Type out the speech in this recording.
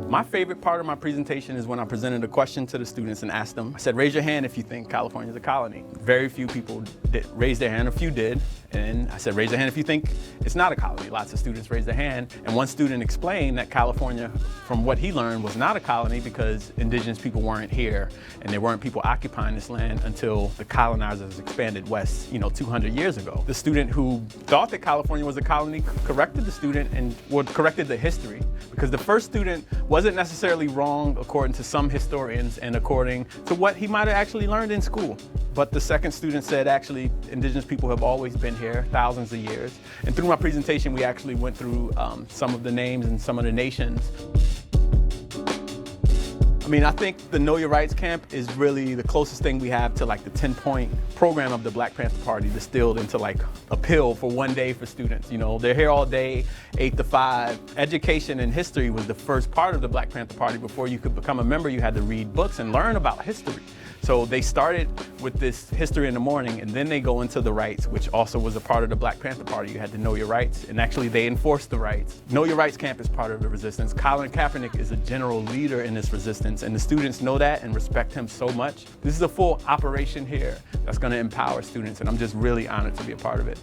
My favorite part of my presentation is when I presented a question to the students and asked them, I said, raise your hand if you think California is a colony. Very few people did raise their hand, a few did. And I said, raise your hand if you think it's not a colony. Lots of students raised their hand. And one student explained that California, from what he learned, was not a colony because indigenous people weren't here and there weren't people occupying this land until the colonizers expanded west, 200 years ago. The student who thought that California was a colony corrected the student and corrected the history, because the first student wasn't necessarily wrong according to some historians and according to what he might have actually learned in school. But the second student said, actually, indigenous people have always been here, thousands of years. And through my presentation, we actually went through some of the names and some of the nations. I think the Know Your Rights camp is really the closest thing we have to like the 10-point program of the Black Panther Party distilled into like a pill for one day for students. They're here all day, 8 to 5. Education and history was the first part of the Black Panther Party. Before you could become a member, you had to read books and learn about history. So they started with this history in the morning, and then they go into the rights, which also was a part of the Black Panther Party. You had to know your rights, and actually they enforced the rights. Know Your Rights camp is part of the resistance. Colin Kaepernick is a general leader in this resistance, and the students know that and respect him so much. This is a full operation here that's going to empower students, and I'm just really honored to be a part of it.